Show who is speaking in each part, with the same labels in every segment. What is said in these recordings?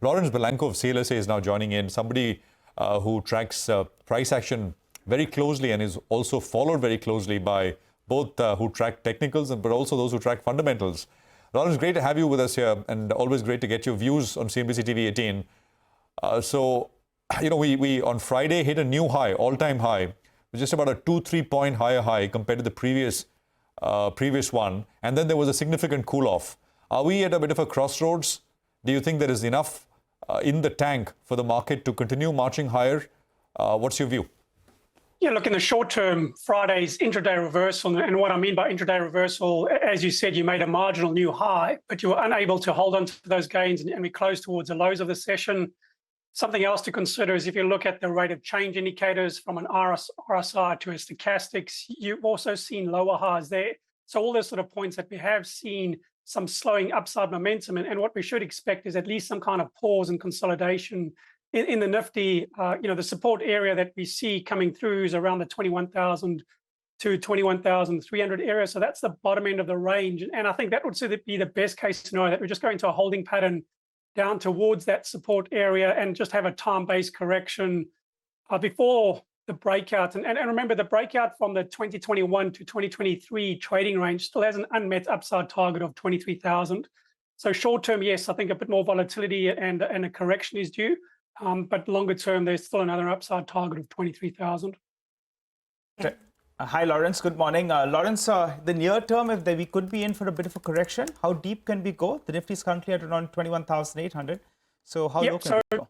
Speaker 1: Laurence Balanco of CLSA is now joining in, somebody who tracks price action very closely and is also followed very closely by both who track technicals but also those who track fundamentals. Laurence, great to have you with us here, and always great to get your views on CNBC-TV18. We on Friday hit a new high, all-time high, just about a 2-3 point higher high compared to the previous one, and then there was a significant cool-off. Are we at a bit of a crossroads? Do you think there is enough in the tank for the market to continue marching higher? What's your view?
Speaker 2: Yeah, look, in the short term, Friday's intraday reversal, and what I mean by intraday reversal, as you said, you made a marginal new high, but you were unable to hold on to those gains, and we closed towards the lows of the session. Something else to consider is if you look at the rate of change indicators from an RSI to a stochastics, you've also seen lower highs there. So all those sort of points that we have seen some slowing upside momentum, and what we should expect is at least some kind of pause and consolidation in the Nifty. The support area that we see coming through is around the 21,000 to 21,300 area. So that's the bottom end of the range. And I think that would sort of be the best case scenario, that we're just going to a holding pattern down towards that support area and just have a time-based correction before the breakout. And remember, the breakout from the 2021 to 2023 trading range still has an unmet upside target of 23,000. So short term, yes, I think a bit more volatility and a correction is due. But longer term, there's still another upside target of 23,000.
Speaker 3: Hi, Laurence. Good morning. Laurence, the near term, if we could be in for a bit of a correction, how deep can we go? The Nifty is currently at around 21,800. So how low can we go?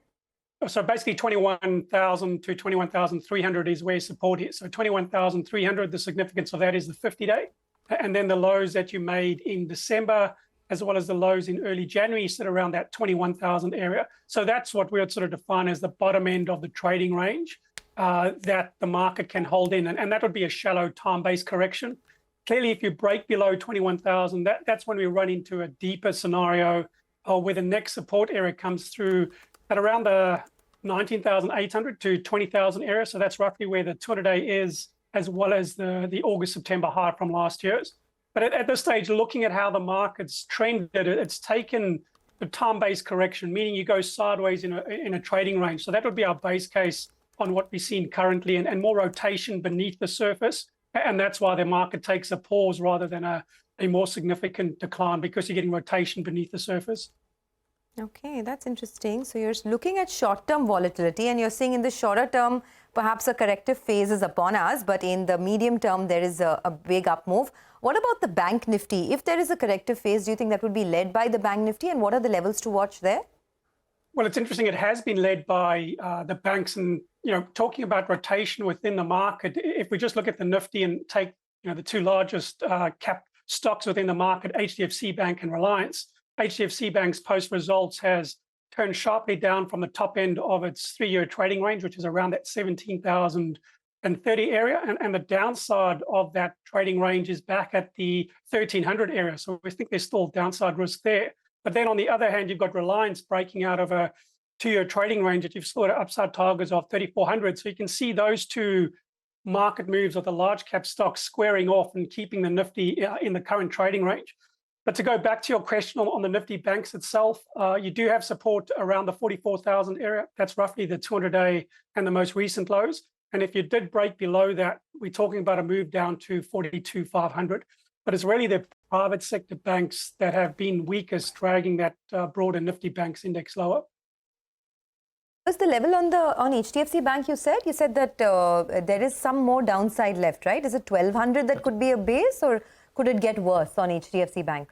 Speaker 2: So basically 21,000 to 21,300 is where support is. So 21,300, the significance of that is the 50-day. And then the lows that you made in December, as well as the lows in early January, sit around that 21,000 area. So that's what we would sort of define as the bottom end of the trading range that the market can hold in. And that would be a shallow time-based correction. Clearly, if you break below 21,000, that's when we run into a deeper scenario where the next support area comes through at around the 19,800 to 20,000 area. So that's roughly where the 200-day is, as well as the August-September high from last year's. But at this stage, looking at how the market's trended, it's taken the time-based correction, meaning you go sideways in a trading range. So that would be our base case on what we're seeing currently, and more rotation beneath the surface. And that's why the market takes a pause rather than a more significant decline, because you're getting rotation beneath the surface.
Speaker 4: Okay, that's interesting. So you're looking at short-term volatility, and you're saying in the shorter term, perhaps a corrective phase is upon us, but in the medium term, there is a big up move. What about the Bank Nifty? If there is a corrective phase, do you think that would be led by the Bank Nifty, and what are the levels to watch there?
Speaker 2: Well, it's interesting. It has been led by the banks, and talking about rotation within the market. If we just look at the Nifty and take the two largest cap stocks within the market, HDFC Bank and Reliance. HDFC Bank's post results has turned sharply down from the top end of its 3-year trading range, which is around that 17,030 area. And the downside of that trading range is back at the 1,300 area. So we think there's still downside risk there. But then on the other hand, you've got Reliance breaking out of a 2-year trading range that you've still got upside targets of 3,400. So you can see those two market moves of the large cap stocks squaring off and keeping the Nifty in the current trading range. But to go back to your question on the Nifty banks itself, you do have support around the 44,000 area. That's roughly the 200-day and the most recent lows. And if you did break below that, we're talking about a move down to 42,500. But it's really the private sector banks that have been weakest, dragging that broader Nifty banks index lower.
Speaker 4: What's the level on HDFC Bank? You said that there is some more downside left, right? Is it 1,200 that could be a base, or could it get worse on HDFC Bank?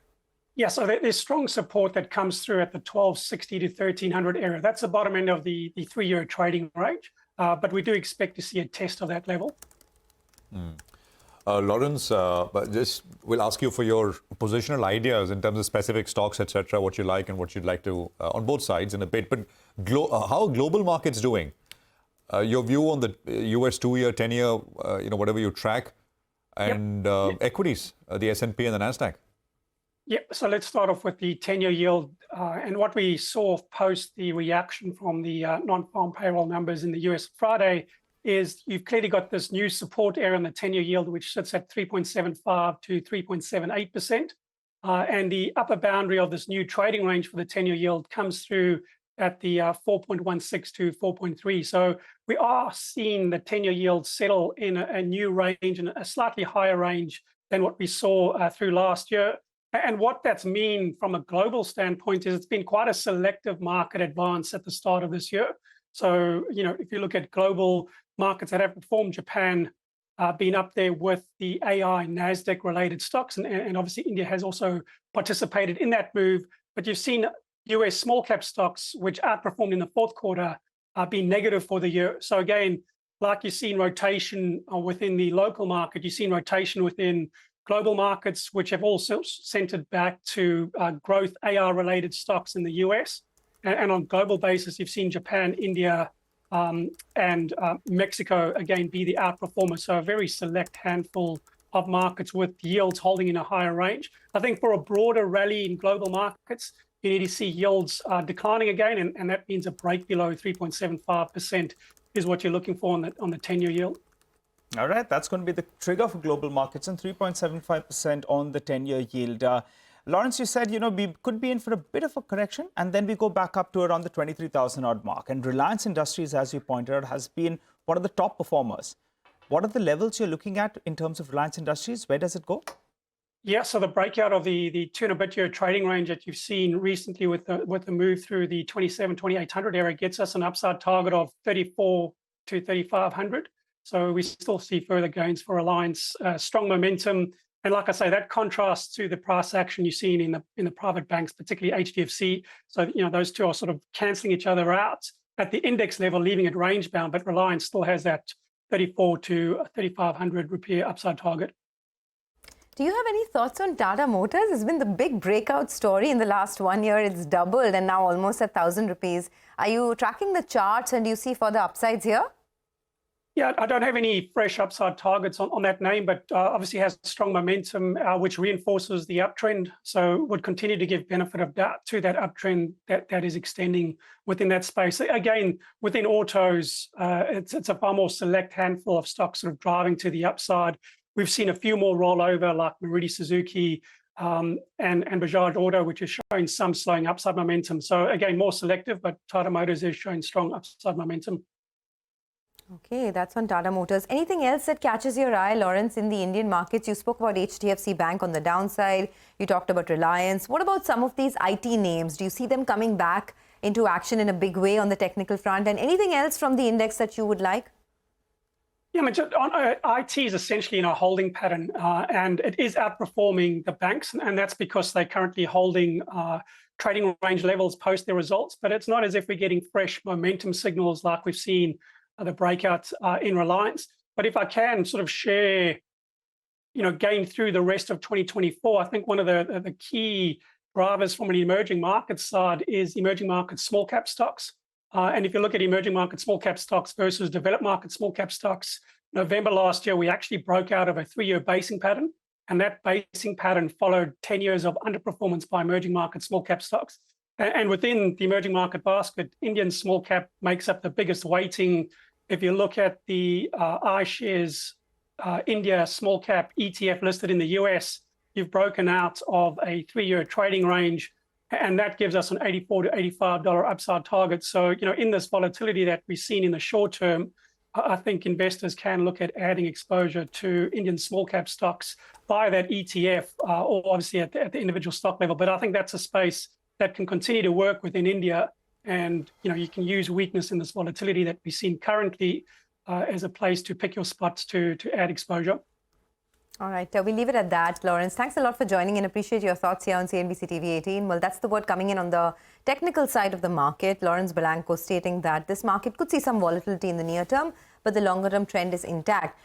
Speaker 2: Yeah, so there's strong support that comes through at the 1,260 to 1,300 area. That's the bottom end of the 3-year trading range. But we do expect to see a test of that level.
Speaker 1: Laurence, we'll ask you for your positional ideas in terms of specific stocks, etc., what you like and what you'd like to, on both sides in a bit. But how are global markets doing? Your view on the US 2-year, 10-year, whatever you track, and equities, the S&P and the NASDAQ.
Speaker 2: Yep, so let's start off with the 10-year yield. And what we saw post the reaction from the non-farm payroll numbers in the US Friday is you've clearly got this new support area on the 10-year yield, which sits at 3.75 to 3.78%. And the upper boundary of this new trading range for the 10-year yield comes through at the 4.16 to 4.3. So we are seeing the 10-year yield settle in a new range and a slightly higher range than what we saw through last year. And what that's mean from a global standpoint is it's been quite a selective market advance at the start of this year. So, if you look at global markets that have performed, Japan been up there with the AI NASDAQ related stocks. And obviously India has also participated in that move. But you've seen US small cap stocks, which outperformed in the fourth quarter, being negative for the year. So again, like you've seen rotation within the local market, you've seen rotation within global markets, which have also centered back to growth AR related stocks in the US. And on a global basis, you've seen Japan, India, and Mexico, again, be the outperformer. So a very select handful of markets with yields holding in a higher range. I think for a broader rally in global markets, you need to see yields declining again, and that means a break below 3.75% is what you're looking for on the 10-year yield.
Speaker 3: All right, that's going to be the trigger for global markets, and 3.75% on the 10-year yield. Laurence, you said, we could be in for a bit of a correction, and then we go back up to around the 23,000 odd mark. And Reliance Industries, as you pointed out, has been one of the top performers. What are the levels you're looking at in terms of Reliance Industries? Where does it go?
Speaker 2: Yeah, so the breakout of the 2-and-a-bit-year trading range that you've seen recently with the move through the 2,800 area gets us an upside target of 34 to 3,500. So we still see further gains for Reliance, strong momentum. And like I say, that contrasts to the price action you've seen in the private banks, particularly HDFC. So, those two are sort of cancelling each other out at the index level, leaving it range bound, but Reliance still has that 34 to 3,500 rupee upside target.
Speaker 4: Do you have any thoughts on Tata Motors? It's been the big breakout story in the last 1 year. It's doubled and now almost 1,000 rupees. Are you tracking the charts and do you see further upsides here?
Speaker 2: Yeah, I don't have any fresh upside targets on that name, but obviously has strong momentum, which reinforces the uptrend. So would continue to give benefit of doubt to that uptrend that is extending within that space. Again, within autos, it's a far more select handful of stocks sort of driving to the upside. We've seen a few more roll over like Maruti Suzuki and Bajaj Auto, which is showing some slowing upside momentum. So again, more selective, but Tata Motors is showing strong upside momentum.
Speaker 4: Okay, that's on Tata Motors. Anything else that catches your eye, Laurence, in the Indian markets? You spoke about HDFC Bank on the downside. You talked about Reliance. What about some of these IT names? Do you see them coming back into action in a big way on the technical front? And anything else from the index that you would like?
Speaker 2: Yeah, IT is essentially in a holding pattern, and it is outperforming the banks, and that's because they're currently holding trading range levels post their results. But it's not as if we're getting fresh momentum signals like we've seen the breakout in Reliance. But if I can sort of share, gain through the rest of 2024, I think one of the key drivers from an emerging market side is emerging market small cap stocks. And if you look at emerging market small cap stocks versus developed market small cap stocks, November last year, we actually broke out of a 3-year basing pattern. And that basing pattern followed 10 years of underperformance by emerging market small cap stocks. And within the emerging market basket, Indian small cap makes up the biggest weighting. If you look at the iShares India small cap ETF listed in the US, you've broken out of a 3-year trading range, and that gives us an $84 to $85 upside target. So, in this volatility that we've seen in the short term, I think investors can look at adding exposure to Indian small cap stocks via that ETF, or obviously at the individual stock level. But I think that's a space that can continue to work within India. And, you can use weakness in this volatility that we've seen currently as a place to pick your spots to add exposure.
Speaker 4: All right, we'll leave it at that. Laurence, thanks a lot for joining and appreciate your thoughts here on CNBC-TV18. Well, that's the word coming in on the technical side of the market. Laurence Balanco stating that this market could see some volatility in the near term, but the longer term trend is intact.